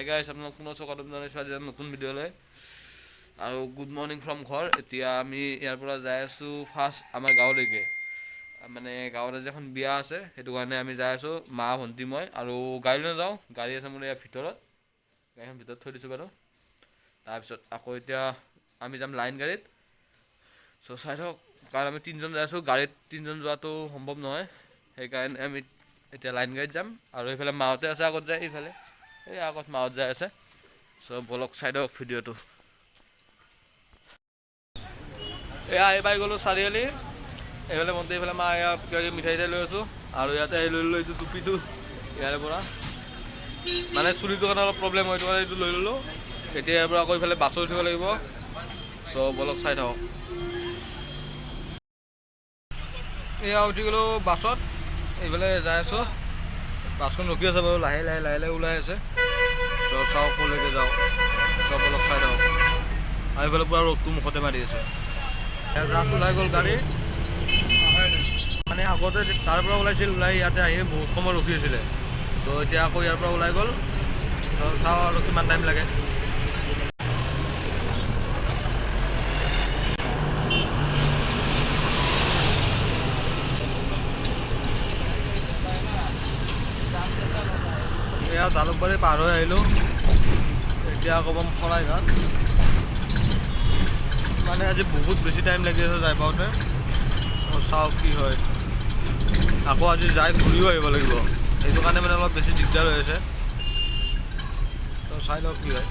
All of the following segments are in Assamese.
হাই গাইছ, আপোনাক পুনৰ স্বাগতম জনাইছোঁ আজি নতুন ভিডিঅ'লৈ। আৰু গুড মৰ্ণিং ফ্ৰম ঘৰ। এতিয়া আমি ইয়াৰ পৰা যাই আছোঁ ফাৰ্ষ্ট আমাৰ গাঁৱলৈকে। মানে গাঁৱত আজি এখন বিয়া আছে, সেইটো কাৰণে আমি যাই আছোঁ, মা ভণ্টি মই। আৰু গাড়ী লৈ যাওঁ, গাড়ী আছে মোৰ ইয়াৰ ভিতৰত, গাড়ীখন ভিতৰত থৈ দিছোঁ বাৰু। তাৰপিছত আকৌ এতিয়া আমি যাম লাইন গাড়ীত। চ' চাই থাকক, কাৰণ আমি তিনিজন যাই আছোঁ, গাড়ীত তিনিজন যোৱাটো সম্ভৱ নহয়, সেইকাৰণে আমি এতিয়া লাইন গাড়ীত যাম। আৰু এইফালে মাহঁতে আছে আগত যায়, এইফালে এই আগত মাহঁত যাই আছে। চ' বলক চাই দিয়ক ভিডিঅ'টো। এয়া আহি পাই গ'লোঁ চাৰিআলি। এইফালে মন্দিৰ, এইফালে মা এয়া কিবা কিবি মিঠাই চিঠাই লৈ আছোঁ। আৰু ইয়াতে লৈ ল'লোঁ এইটো টুপিটো ইয়াৰে পৰা, মানে চুলিটোৰ কাৰণে অলপ প্ৰব্লেম হয়, সেইটো কাৰণে এইটো লৈ ল'লোঁ। এতিয়া ইয়াৰ পৰা আকৌ এইফালে বাছত উঠিব লাগিব। চ' বলক চাই থাকক। এয়া উঠি গ'লোঁ বাছত, এইফালে যাই আছোঁ। বাছখন ৰখি আছে বাৰু, লাহে লাহে ওলাই আছে। চ' চাওঁ ক'লৈকে যাওঁ, চব অলপ চাই থাকক। আৰু এইফালে পূৰা ৰ'দটো মুখতে মাৰি আছে। জাষ্ট ওলাই গ'ল গাড়ী, মানে আগতে তাৰ পৰা ওলাইছিল, ওলাই ইয়াতে আহি বহুত সময় ৰখি আছিলে। চ' এতিয়া আকৌ ইয়াৰ পৰা ওলাই গ'ল। চ' চাওঁ আৰু কিমান টাইম লাগে। এয়া জালুকবাৰী পাৰ হৈ আহিলোঁ, এতিয়া আকৌ পাম শৰাইঘাট। মানে আজি বহুত বেছি টাইম লাগি আছে যাই পাওঁতে। চাওঁ কি হয়, আকৌ আজি যাই ঘূৰিও আহিব লাগিব, সেইটো কাৰণে মানে অলপ বেছি দিগদাৰ হৈ আছে। তো চাই লওঁ কি হয়।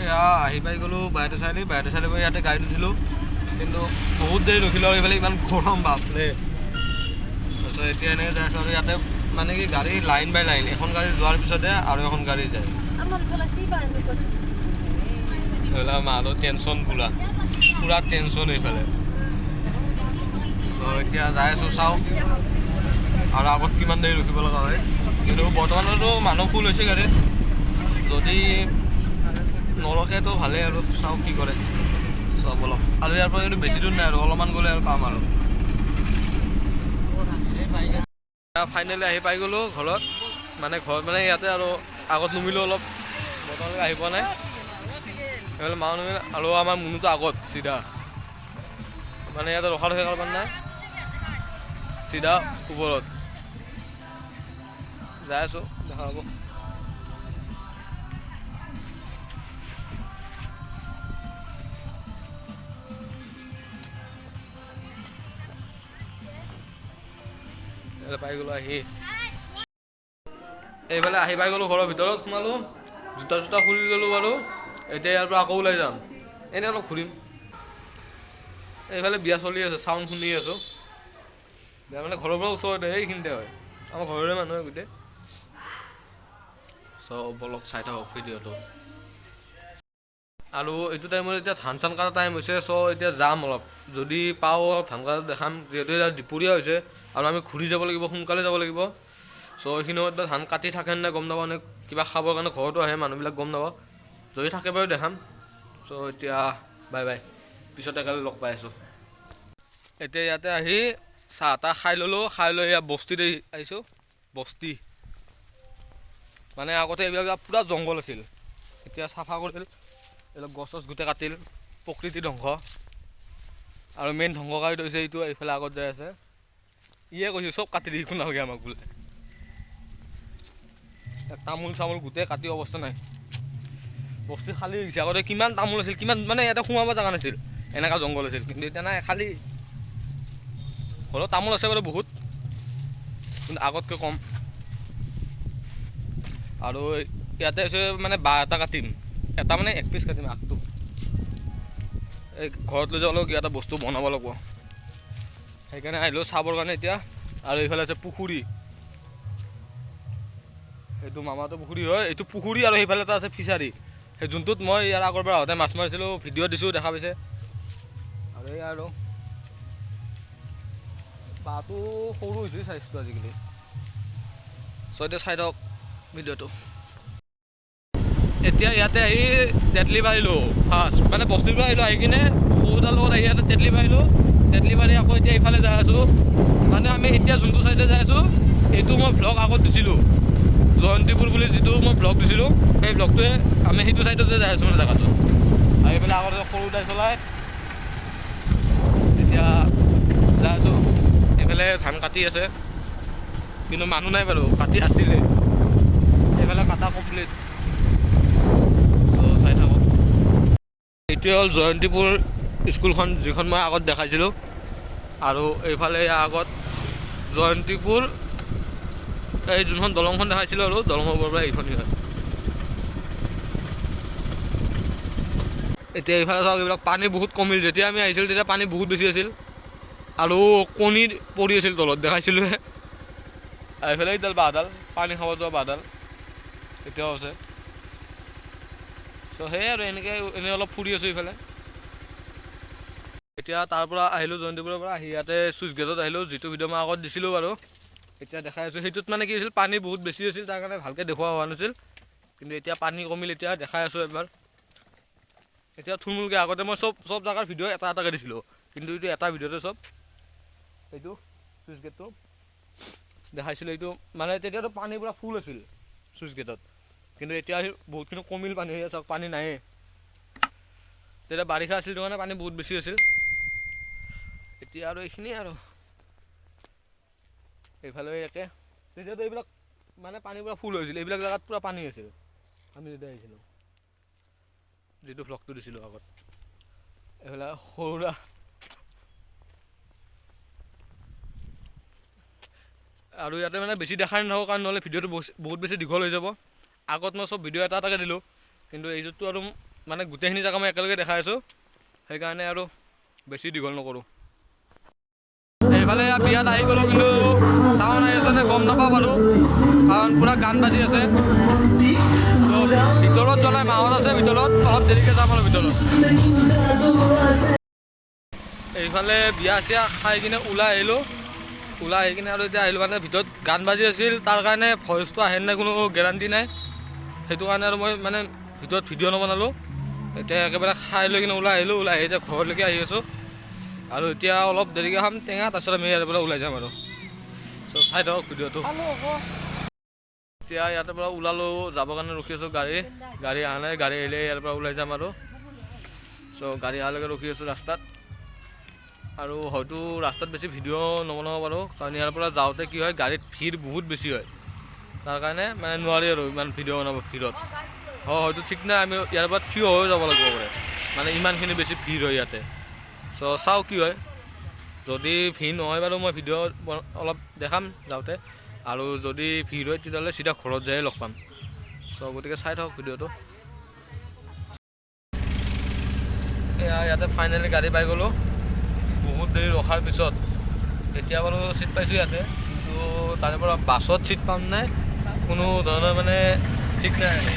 এয়া আহি পাই গ'লোঁ বাইদেউ চাৰিআলি পৰা ইয়াতে গাড়ীত উঠিলোঁ, কিন্তু বহুত দেৰি ৰখিলোঁ। আৰু এইফালে ইমান গৰম বাপৰে। তাৰপিছত এতিয়া এনেকৈ যাই আছোঁ, আৰু ইয়াতে মানে কি গাড়ী লাইন বাই লাইন, এখন গাড়ী যোৱাৰ পিছতে আৰু এখন গাড়ী যায়। এইফালে মানুহৰ টেনশ্যন পূৰা টেনশ্যন এইফালে। ত' এতিয়া যাই আছোঁ, চাওঁ আৰু আগত কিমান দেৰি ৰখিব লগা হয়। কিন্তু বৰ্তমানতো মানুহ ফুল হৈছে গাড়ীত, যদি নৰখেতো ভালেই। আৰু চাওঁ কি কৰে, চব অলপ। আৰু ইয়াৰ পৰা কিন্তু বেছি দূৰ নাই, আৰু অলপমান গ'লে আৰু পাম। আৰু ফাইনেলি আহি পাই গ'লোঁ ঘৰত, মানে ইয়াতে আৰু আগত নুমিলোঁ অলপ, বৰ্তমানলৈকে আহি পোৱা নাই। এইফালে মানুহ নুমিল, আৰু আমাৰ মুনুটো আগত চিধা, মানে ইয়াতে ৰখা কাৰোবাৰ নাই, চিধা ওপৰত যাই আছোঁ, দেখা হ'ব। পাই গ'লোঁ আহি, এইফালে আহি পাই গ'লোঁ, ঘৰৰ ভিতৰত সোমালোঁ, জোতা খুলি ল'লোঁ বাৰু। এতিয়া ইয়াৰ পৰা আকৌ ওলাই যাম, এনেই অলপ ঘূৰিম। এইফালে বিয়া চলি আছে, চাউণ্ড শুনি আছোঁ। বিয়া মানে ঘৰৰ পৰা ওচৰতে, এইখিনিতে হয়, আমাৰ ঘৰৰে মানুহে গোটেই। চ' বলক চাই থাকক ভিডিঅ'টো। আৰু এইটো টাইমত এতিয়া ধান চান কটা টাইম হৈছে। চ' এতিয়া যাম অলপ, যদি পাওঁ অলপ ধান কটা দেখাম, যিহেতু এতিয়া দুপৰীয়া হৈছে আৰু আমি ঘূৰি যাব লাগিব, সোনকালে যাব লাগিব। চ' এইখিনি সময়ত ধান কাটি থাকে নে গম নাপাওঁ, নে কিবা খাবৰ কাৰণে ঘৰতো আহে মানুহবিলাক, গম নাপাওঁ। যদি থাকে বাৰু দেখাম। চ' এতিয়া বাই বাই, পিছত একেলগে লগ পাই আছোঁ। এতিয়া ইয়াতে আহি চাহ তাহ খাই ল'লোঁ, খাই লৈ ইয়াত বস্তিত আহিছোঁ। বস্তি মানে আগতে এইবিলাক পূৰা জংঘল আছিল, এতিয়া চাফা কৰিছিল, এইবিলাক গছ চছ গোটেই কাটিল, প্ৰকৃতি ধ্বংস। আৰু মেইন ধ্বংসকাৰী হৈছে এইটো, এইফালে আগত যাই আছে, ইয়ে কৈছোঁ চব কাটি দি একো নালাগে আমাক বোলে। তামোল চামোল গোটেই কাটি অৱস্থা নাই, বস্তি খালী হৈছে। আগতে কিমান তামোল আছিল, কিমান মানে ইয়াতে সোমাব জেগা নাছিল, এনেকুৱা জংঘল আছিল। কিন্তু এতিয়া নাই, খালী। হ'লেও তামোল আছে বাৰু বহুত, কিন্তু আগতকৈ কম। আৰু ইয়াতে হৈছে মানে বাঁহ এটা কাটিম, এটা মানে 1 পিচ কাটিম আগটো। এই ঘৰত লৈ যাবলৈ কিবা এটা বস্তু বনাব লাগিব, সেইকাৰণে আহিলোঁ চাবৰ কাৰণে এতিয়া। আৰু এইফালে আছে পুখুৰী, এইটো মামাটো পুখুৰী হয়, এইটো পুখুৰী। আৰু সেইফালে এটা আছে ফিচাৰী, সেই যোনটোত মই ইয়াৰ আগৰ পৰা আহোঁতে মাছ মাৰিছিলোঁ, ভিডিঅ' দিছোঁ, দেখা পাইছে। আৰু এই আৰু বাঁহটো সৰু হৈছে চাইজটো আজিকালি। চ' এতিয়া চাই থাকক ভিডিঅ'টো। এতিয়া ইয়াতে আহি তেতলি মাৰিলোঁ ফাৰ্ষ্ট, মানে বস্তুৰ পৰা আহিলোঁ, আহি কিনে সৰুটাৰ লগত আহি ইয়াতে তেতলি মাৰিলোঁ। তেতলি মাৰি আকৌ এতিয়া ইফালে যাই আছোঁ, মানে আমি এতিয়া যোনটো চাইডে যাই আছোঁ এইটো মই ব্লগ আগত দিছিলোঁ, জয়ন্তীপুৰ বুলি যিটো মই ব্লগ দিছিলোঁ, সেই ব্লগটোৱে আমি সেইটো চাইডতে যাই আছোঁ মানে জেগাটোত। আহি পেলাই আগতে সৰু দাই চলাই এতিয়া যাই আছোঁ। এইফালে ধান কাটি আছে, কিন্তু মানুহ নাই বাৰু, কাটি আছিলে। এইফালে কাটা কমপ্লিট। চ' চাই থাকক। এইটোৱে হ'ল জয়ন্তীপুৰ স্কুলখন, যিখন মই আগত দেখাইছিলোঁ। আৰু এইফালে আগত জয়ন্তীপুৰ এই যোনখন দলংখন দেখাইছিলোঁ, আৰু দলঙৰ ওপৰৰ পৰা এইখনেই হয়। এতিয়া এইফালে চাওক, এইবিলাক পানী বহুত কমিল। যেতিয়া আমি আহিছিলোঁ তেতিয়া পানী বহুত বেছি আছিল, আৰু কণী পৰি আছিল তলত, দেখাইছিলোঁহে। এইফালে এইডাল বাঁহডাল, পানী খাব যোৱা বাঁহডাল এতিয়াও আছে। চ' সেয়াই আৰু এনেই অলপ ফুৰি আছোঁ এইফালে। এতিয়া তাৰ পৰা আহিলোঁ, জয়ন্তীপুৰৰ পৰা আহি ইয়াতে চুইচ গেটত আহিলোঁ, যিটো ভিডিঅ' মই আগত দিছিলোঁ বাৰু। এতিয়া দেখাই আছোঁ, সেইটোত মানে কি আছিল, পানী বহুত বেছি আছিল, তাৰ কাৰণে ভালকৈ দেখুওৱা হোৱা নাছিল। কিন্তু এতিয়া পানী কমিল, এতিয়া দেখাই আছোঁ এবাৰ। এতিয়া থুলমূলকৈ, আগতে মই চব জেগাৰ ভিডিঅ' এটা এটাকৈ দিছিলোঁ, কিন্তু এইটো এটা ভিডিঅ'তে চব। এইটো চুইচ গেটটো দেখাইছিলোঁ, এইটো মানে তেতিয়াতো পানী পূৰা ফুল আছিল চুইচ গেটত, কিন্তু এতিয়া বহুতখিনি কমিল পানী, চাওক পানী নায়েই। তেতিয়া বাৰিষা আছিল, সেইটো কাৰণে পানী বহুত বেছি আছিল। এতিয়া আৰু এইখিনিয়ে আৰু এইফালে একে। তেতিয়াতো এইবিলাক মানে পানী পূৰা ফুল হৈছিল, এইবিলাক জেগাত পূৰা পানী আছিল আমি যেতিয়া আহিছিলোঁ, যিটো ভ্লগটো দিছিলোঁ আগত। এইফালে সৰুৰা আৰু ইয়াতে মানে বেছি দেখাই নাথাকোঁ, কাৰণ নহ'লে ভিডিঅ'টো বহুত বেছি দীঘল হৈ যাব। আগত মই চব ভিডিঅ' এটা এটাকৈ দিলোঁ, কিন্তু এইটোতো আৰু মানে গোটেইখিনি জেগা মই একেলগে দেখাই আছোঁ, সেইকাৰণে আৰু বেছি দীঘল নকৰোঁ। এইফালে বিয়াত আহি গ'লোঁ, কিন্তু চাউণ্ড আহি আছে নে গম নাপাওঁ বাৰু, কাৰণ পূৰা গান বাজি আছে। চ' ভিতৰত যোৱা নাই, মাহঁত আছে ভিতৰত, অলপ দেৰিকৈ যাম আৰু ভিতৰত। এইফালে বিয়া চিয়া খাই কিনে ওলাই আহিলোঁ, ওলাই আহি কিনে আৰু এতিয়া আহিলোঁ, মানে ভিতৰত গান বাজি আছিল, তাৰ কাৰণে ভইচটো আহে নাই কোনো গেৰাণ্টি নাই, সেইটো কাৰণে আৰু মই মানে ভিতৰত ভিডিঅ' নবনালোঁ। এতিয়া একেবাৰে খাই লৈ কিনে ওলাই আহিলোঁ, ওলাই আহি এতিয়া ঘৰলৈকে আহি আছোঁ। আৰু এতিয়া অলপ দেৰিকৈ খাম টেঙা, তাৰপিছত আমি ইয়াৰ পৰা ওলাই যাম আৰু। চ' চাই থাকক ভিডিঅ'টো। এতিয়া ইয়াৰ পৰা ওলালোঁ, যাবৰ কাৰণে ৰখি আছোঁ, গাড়ী অহা নাই, গাড়ী আহিলে ইয়াৰ পৰা ওলাই যাম আৰু। চ' গাড়ী অহালৈকে ৰখি আছোঁ ৰাস্তাত, আৰু হয়তো ৰাস্তাত বেছি ভিডিঅ' নবনাব পাৰোঁ, কাৰণ ইয়াৰ পৰা যাওঁতে কি হয়, গাড়ীত ভিৰ বহুত বেছি হয়, তাৰ কাৰণে মানে নোৱাৰি আৰু ইমান ভিডিঅ' বনাব ভিৰত। হয়তো ঠিক নাই, আমি ইয়াৰ পৰা থিয় হৈ যাব লাগিব পাৰে, মানে ইমানখিনি বেছি ভিৰ হয় ইয়াতে। চ' চাওঁ কি হয়, যদি ভিৰ নহয় বাৰু মই ভিডিঅ' অলপ দেখাম যাওঁতে, আৰু যদি ভিৰ হয় তেতিয়াহ'লে চিধা ঘৰত যাই লগ পাম। চ' গতিকে চাই থাকক ভিডিঅ'টো। ইয়াতে ফাইনেলি গাড়ী পাই গ'লোঁ, বহুত দেৰি ৰখাৰ পিছত। এতিয়া বাৰু ছিট পাইছোঁ ইয়াতে, কিন্তু তাৰে পৰা বাছত ছিট পাম নাই কোনো ধৰণৰ মানে ঠিক নাই আৰু।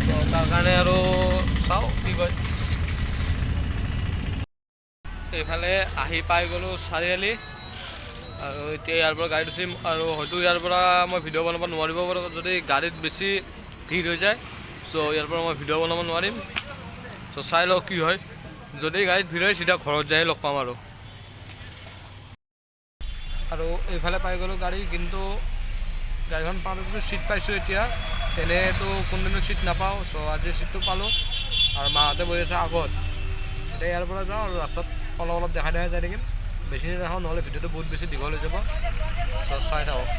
ত' তাৰ কাৰণে আৰু চাওঁ কি কয়। এইফালে আহি পাই গ'লোঁ চাৰিআলি, আৰু এতিয়া ইয়াৰ পৰা গাড়ীত উঠিম, আৰু হয়তো ইয়াৰ পৰা মই ভিডিঅ' বনাব নোৱাৰিব পাৰোঁ, যদি গাড়ীত বেছি ভিৰ হৈ যায়। চ' ইয়াৰ পৰা মই ভিডিঅ' বনাব নোৱাৰিম। চ' চাই লওঁ কি হয়, যদি গাড়ীত ভিৰ হয় চিধা ঘৰত যাই লগ পাম আৰু। এইফালে পাই গ'লোঁ গাড়ী, কিন্তু গাড়ীখন পালোঁ, কিন্তু ছিট পাইছোঁ এতিয়া। এনেইতো কোনদিনো ছিট নাপাওঁ, চ' আজি ছিটটো পালোঁ, আৰু মাহঁতে বহি আছে আগত। এতিয়া ইয়াৰ পৰা যাওঁ আৰু ৰাস্তাত অলপ দেখাই যাই থাকিম, বেছি নাখাওঁ, নহ'লে ভিডিঅ'টো বহুত বেছি দীঘল হৈ যাব। চ' চাই থাকক।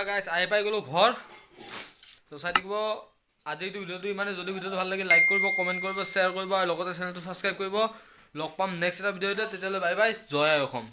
গাইছ আহি পাই গ'লোঁ ঘৰ তো চাই থাকিব আজিৰ ভিডিঅ'টো ইমানে যদি ভিডিঅ'টো ভাল লাগে লাইক কৰিব কমেণ্ট কৰিব শ্বেয়াৰ কৰিব আৰু লগতে চেনেলটো ছাবস্ক্ৰাইব কৰিব লগ পাম নেক্সট এটা ভিডিঅ'তে তেতিয়াহ'লে বাই বাই জয় আই অসম